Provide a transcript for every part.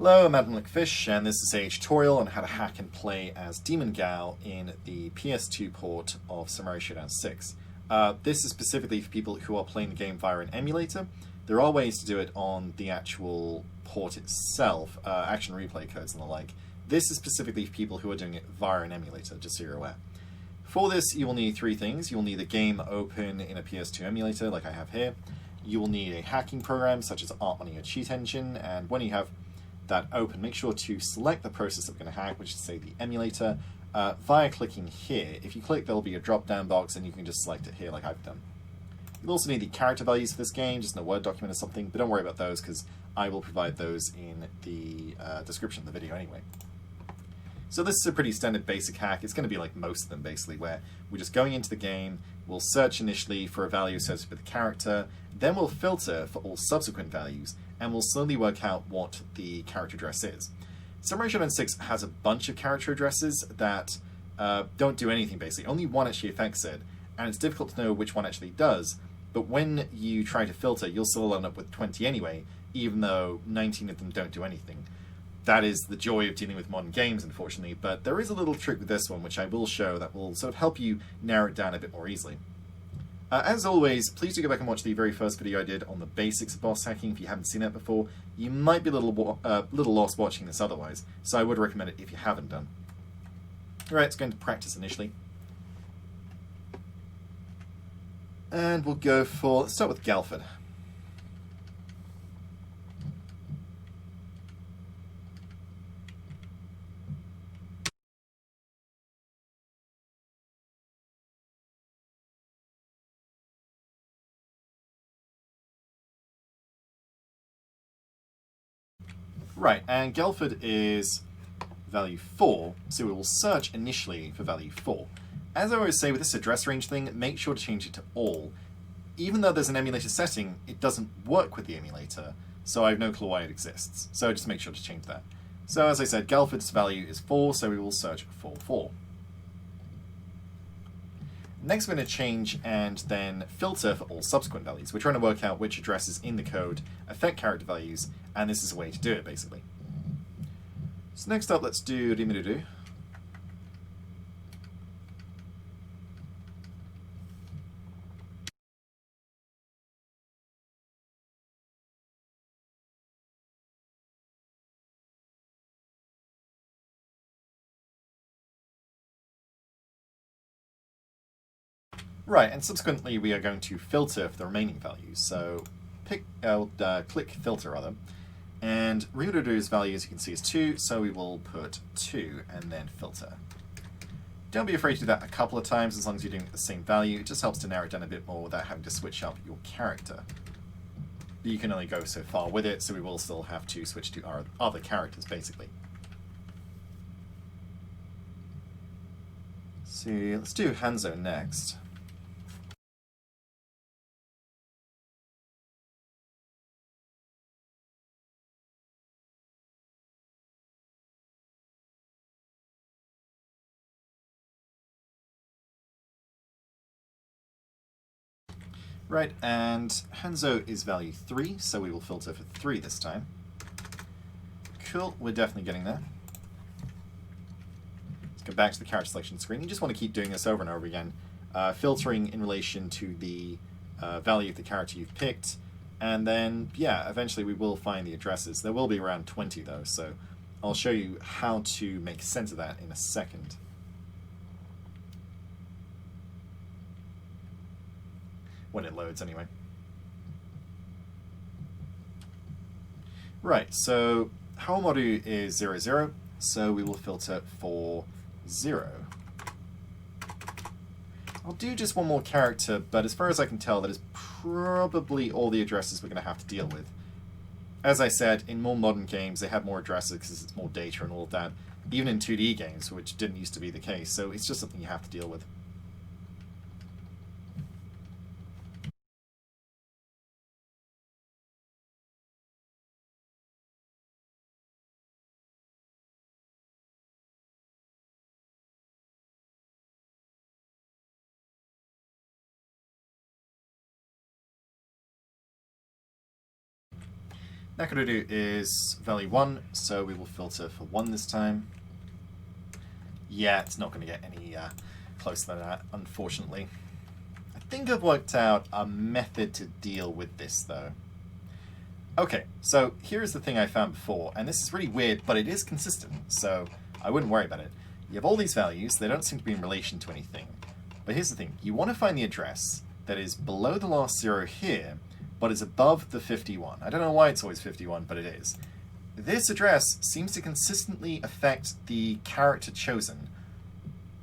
Hello, I'm Adam Fish, and this is a tutorial on how to hack and play as Demon Gaoh in the PS2 port of Samurai Shodown VI. This is specifically for people who are playing the game via an emulator. There are ways to do it on the actual port itself, action replay codes and the like. This is specifically for people who are doing it via an emulator, just so you're aware. For this, you will need three things. You'll need the game open in a PS2 emulator, like I have here. You will need a hacking program, such as Haohmaru or Cheat Engine, and when you have that open, make sure to select the process that we're going to hack, which is, say, the emulator, via clicking here. If you click, there'll be a drop-down box, and you can just select it here like I've done. You'll also need the character values for this game, just in a Word document or something, but don't worry about those, because I will provide those in the description of the video anyway. So this is a pretty standard basic hack. It's going to be like most of them, basically, where we're just going into the game, we'll search initially for a value associated with the character, then we'll filter for all subsequent values, and we'll slowly work out what the character address is. Samurai Shodown VI has a bunch of character addresses that don't do anything, basically. Only one actually affects it, and it's difficult to know which one actually does, but when you try to filter, you'll still end up with 20 anyway, even though 19 of them don't do anything. That is the joy of dealing with modern games, unfortunately, but there is a little trick with this one, which I will show, that will sort of help you narrow it down a bit more easily. As always, please do go back and watch the very first video I did on the basics of boss hacking if you haven't seen it before. You might be a little lost watching this otherwise, so I would recommend it if you haven't done. Alright, let's go into practice initially. And we'll go for, let's start with Galford. Right, and Galford is value 4, so we will search initially for value 4. As I always say with this address range thing, make sure to change it to all. Even though there's an emulator setting, it doesn't work with the emulator, so I have no clue why it exists. So just make sure to change that. So as I said, Galford's value is 4, so we will search for 4. Next we're going to change and then filter for all subsequent values. We're trying to work out which addresses in the code affect character values, and this is a way to do it, basically. So next up, let's do Rimururu. Right, and subsequently we are going to filter for the remaining values. So click filter rather, and Rimururu's value, as you can see, is 2, so we will put 2 and then filter. Don't be afraid to do that a couple of times as long as you're doing the same value. It just helps to narrow it down a bit more without having to switch up your character. But you can only go so far with it, so we will still have to switch to our other characters, basically. So let's do Hanzo next. Right, and Hanzo is value 3, so we will filter for 3 this time. Cool, we're definitely getting there. Let's go back to the character selection screen. You just want to keep doing this over and over again, filtering in relation to the value of the character you've picked, and then, yeah, eventually we will find the addresses. There will be around 20 though, so I'll show you how to make sense of that in a second. When it loads, anyway. Right, so Haohmaru is 0, 0, so we will filter for 0. I'll do just one more character, but as far as I can tell, that is probably all the addresses we're going to have to deal with. As I said, in more modern games, they have more addresses because it's more data and all of that, even in 2D games, which didn't used to be the case, so it's just something you have to deal with. Nakoruru is value 1, so we will filter for 1 this time. Yeah, it's not going to get any closer than that, unfortunately. I think I've worked out a method to deal with this, though. Okay, so here's the thing I found before, and this is really weird, but it is consistent, so I wouldn't worry about it. You have all these values, they don't seem to be in relation to anything. But here's the thing, you want to find the address that is below the last 0 here, but is above the 51. I don't know why it's always 51, but it is. This address seems to consistently affect the character chosen.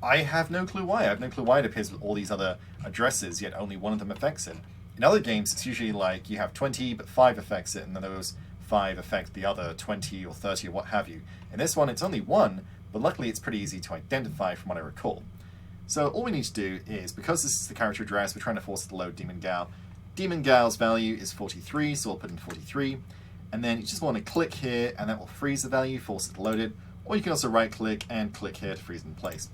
I have no clue why. I have no clue why it appears with all these other addresses, yet only one of them affects it. In other games, it's usually like you have 20, but 5 affects it, and then those 5 affect the other 20 or 30 or what have you. In this one, it's only 1, but luckily it's pretty easy to identify from what I recall. So all we need to do is, because this is the character address, we're trying to force it to load Demon Gaoh. Demon Gaoh's value is 43, so we'll put in 43. And then you just want to click here, and that will freeze the value, force it to load it. Or you can also right-click and click here to freeze it in place.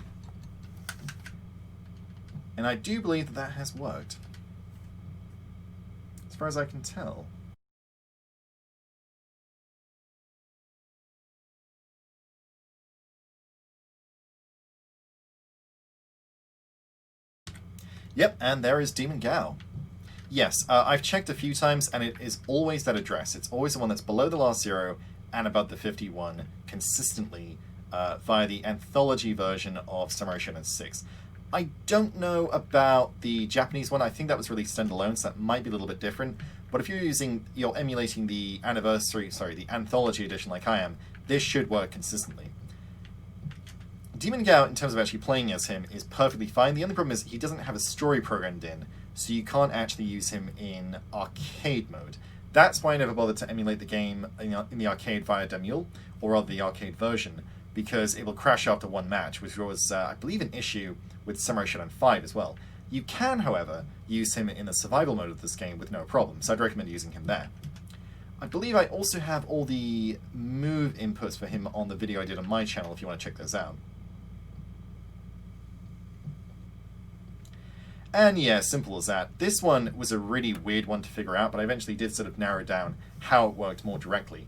And I do believe that that has worked, as far as I can tell. Yep, and there is Demon Gaoh. Yes, I've checked a few times, and it is always that address. It's always the one that's below the last 0 and above the 51, consistently, via the anthology version of Samurai Shodown VI. I don't know about the Japanese one. I think that was released standalone, so that might be a little bit different. But if you're emulating the the anthology edition like I am, this should work consistently. Demon Gaoh, in terms of actually playing as him, is perfectly fine. The only problem is he doesn't have a story programmed in, so you can't actually use him in arcade mode. That's why I never bothered to emulate the game in the arcade via Demule, or rather the arcade version, because it will crash after one match, which was, I believe, an issue with Samurai Shodown V as well. You can, however, use him in the survival mode of this game with no problem, so I'd recommend using him there. I believe I also have all the move inputs for him on the video I did on my channel if you want to check those out. And yeah, simple as that. This one was a really weird one to figure out, but I eventually did sort of narrow down how it worked more directly.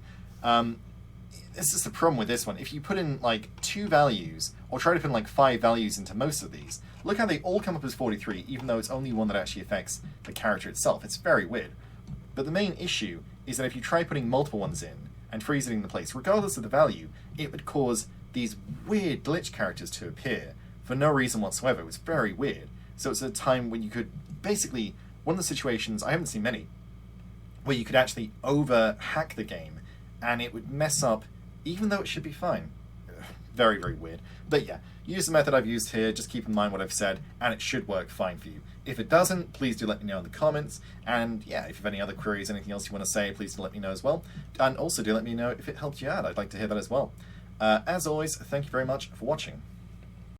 This is the problem with this one. If you put in like 2 values, or try to put in like 5 values into most of these, look how they all come up as 43, even though it's only one that actually affects the character itself. It's very weird. But the main issue is that if you try putting multiple ones in, and freeze it in the place, regardless of the value, it would cause these weird glitch characters to appear for no reason whatsoever. It was very weird. So it's a time when you could basically, one of the situations, I haven't seen many, where you could actually over-hack the game, and it would mess up, even though it should be fine. Very, very weird. But yeah, use the method I've used here, just keep in mind what I've said, and it should work fine for you. If it doesn't, please do let me know in the comments, and yeah, if you have any other queries, anything else you want to say, please do let me know as well. And also do let me know if it helped you out, I'd like to hear that as well. As always, thank you very much for watching.